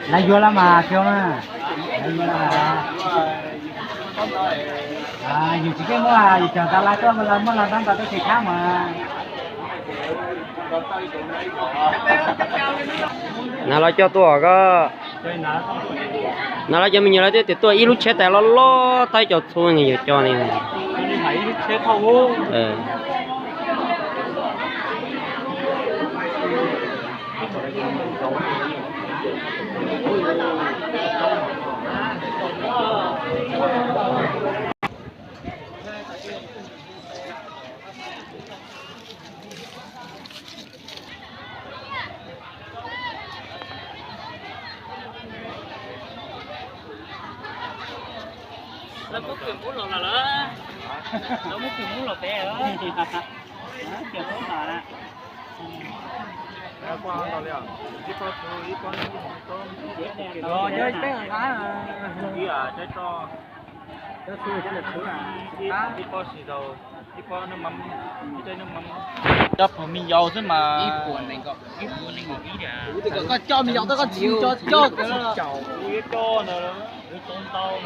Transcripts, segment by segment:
Lấy vô lắm mà kêu mà lấy vô là dù chỉ cái mua dù chờ ta lấy có mà lần ta tới thì khác mà nào là cho tôi có nào là cho mình nhớ thì tôi ít lúc chết tại lo tay cho thua người cho này nó mất tiền muốn lột là nó mất tiền muốn lột té đó kiểu tốt là rồi chơi cái thằng gái mà đi à chơi cho chơi xui chơi được thứ à đi qua xì đầu đi qua nước mắm đi chơi nước mắm đập mình dầu chứ mà ít buồn này có ít để có cho mình dầu tới có chịu cho cái đó cho nữa tôm tao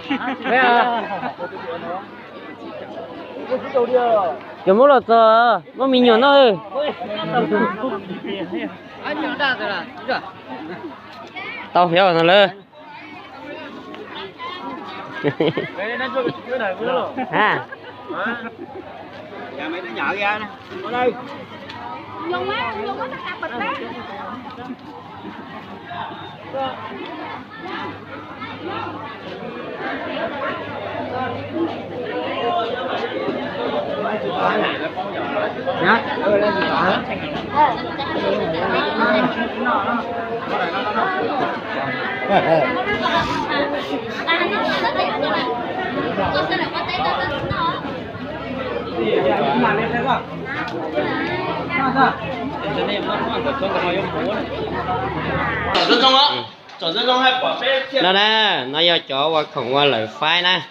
nữa kiểu mỗi lần giờ nó mình nhiều nó ơi anh nhiều đa rồi là tao hiểu rồi lên à nhà mày nó nhợ ra nè ở đây dùng á nó đặt bịch đó nhá lên gì đó nó nè nó do chỗ qua không qua lời phai nè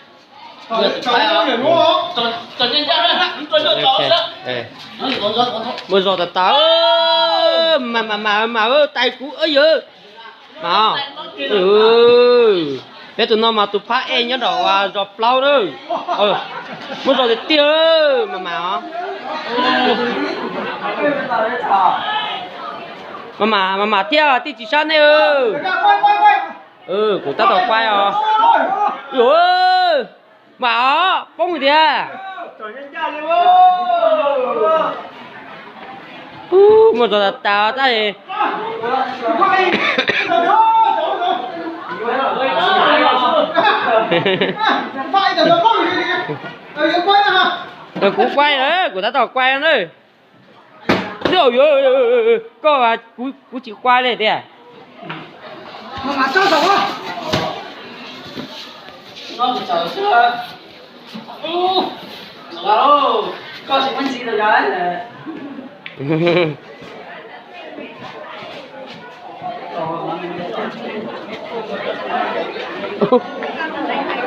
bây giờ tao mà tay cũ ấy giờ mà thế tụi nó mà tụi phá em nhớ đồ rồi plau đó bây giờ thì tiêu mà tiêu tiêu chỉ sao này của ta tao quay rồi ui mà bông người đi à một giờ tao ta thì tôi cũng quay đấy của ta tao quay đấy rồi có à cú chỉ quay đây à mà cho xong á nó bị sợ chưa đâu có sự quan gì rồi đấy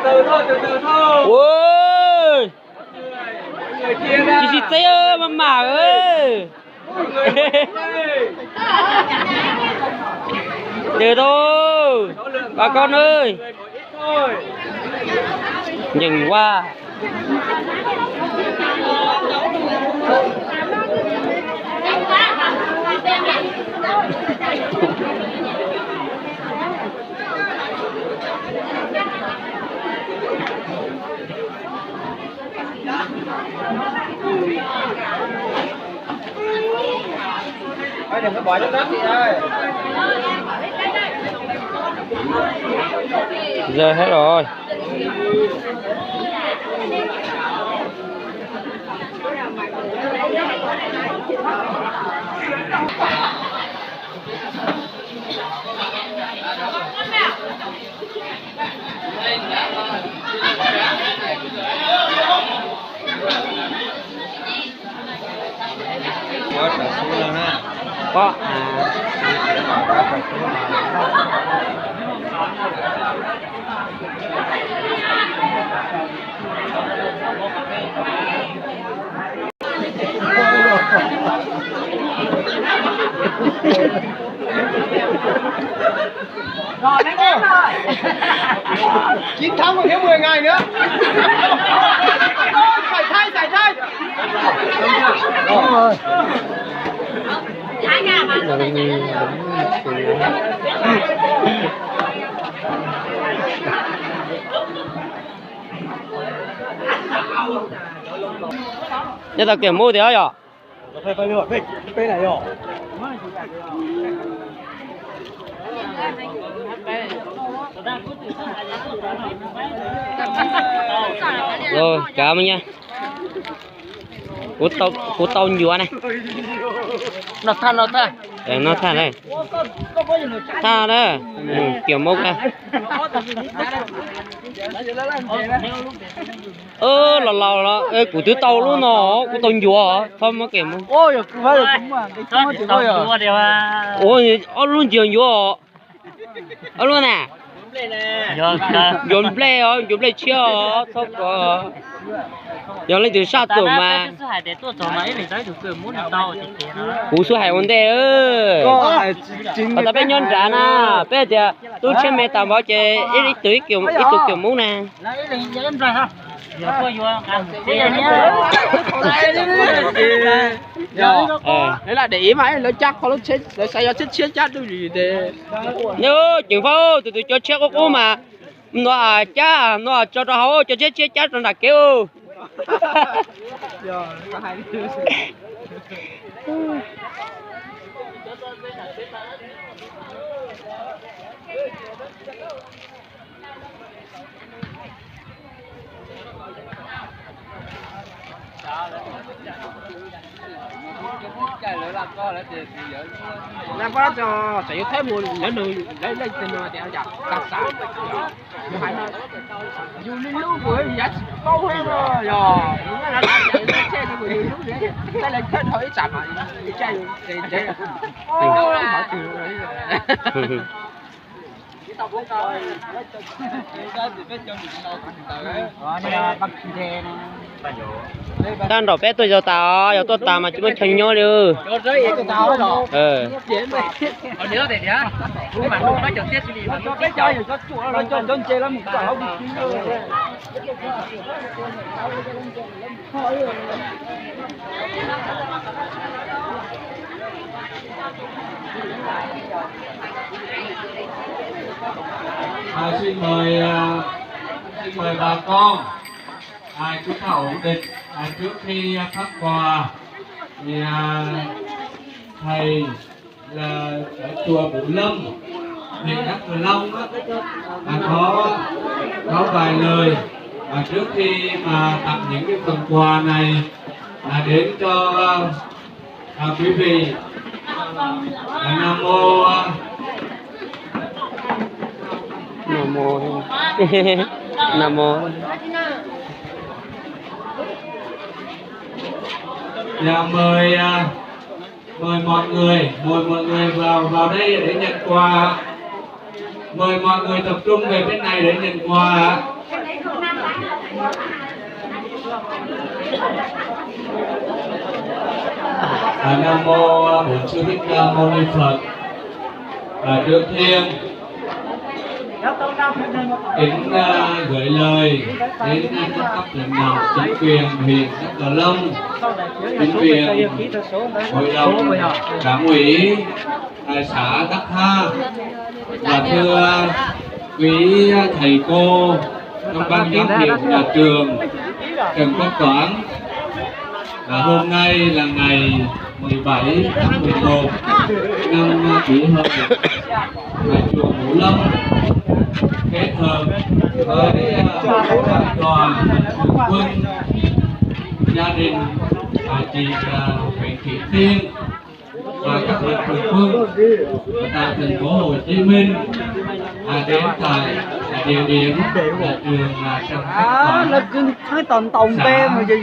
từ thôi ôi chị thấy ơi mà ơi từ thôi bà con ơi nhìn qua đừng có bỏ trong đất chị ơi. Giờ hết rồi. Có trả số rồi ha. Có Rồi mấy cái rồi. 9 tháng còn thiếu 10 ngày nữa. Phải thay, phải thay. Đúng rồi. giờ tao kiểm mua thì rồi. Phải rồi, phải này rồi. Rồi, cảm ơn nha. Cú tàu nhúa này. Nó than. Để nó tha đây. Tha đó. Kiểu mốc này. Là ê cú thứ tàu luôn nó, cú tàu nhúa hả? Không có kiểu mốc. Ôi, phải rồi cũng mà cái chó chỉ coi à. Ôi, luôn chiều nhúa. Luôn à? Dùng play chưa? Thôi có. Giờ lấy từ sao tuổi mà. Cú số hải vấn đề ơi. Ở bên nhân trả na, bây giờ tôi trên mẹ tạm bảo chế ít tuổi kiểu mũ nè. Đấy là để ý mà nó chắc có lúc chết, nó sẽ chết chắc đâu gì thế. Nhớ chừng phao từ cho chết cô mà nó cho hậu cho chết chắc rồi là kêu. Làm có cho sẽ thêm một lớn đường lấy lên trên mà đeo chặt cắt sả. Không phải nói dù mình lúc của giá bao hết rồi. Rồi, nó là xe nó bị lúc đấy. Cái là cái thôi chậm mà chơi chơi. Đâu là bỏ trừ rồi. Tan đỏ bé tôi giờ tao mà chúng mình thành nhau được. Nhớ thì nhá. Cũng mà nó chợt chết gì mà nó chơi rồi cho chuột nó cho chơi lắm một quả bị xin mời bà con chúng ta ổn định trước khi phát quà thì thầy là ở chùa Vũ Lâm huyện Đắk Long có vài lời trước khi mà tặng những cái phần quà này đến cho quý vị. Nam mô Nam mô. Dạ mời mọi người vào đây để nhận quà. Mời mọi người tập trung về bên này để nhận quà. Nam mô Bổn Sư Thích Ca Mâu Ni Phật. Trước tiên kính gửi lời đến các cấp lãnh đạo chính quyền huyện Đắk Long, chính quyền hội đồng đảng ủy xã Đắk Ha, và thưa quý thầy cô trong ban giám hiệu nhà trường Trần Quốc Toản. Hôm nay là ngày 17 tháng 11 năm Kỷ Hợi tại chùa Ngũ Lâm kết hợp với đoàn thường quân gia đình chị Nguyễn Thị Tiên và các mạnh thường quân tại thành phố Hồ Chí Minh đến tại địa điểm là trường Trần Khánh nó Toản, cứ nói tồn tồn xã bê mà gì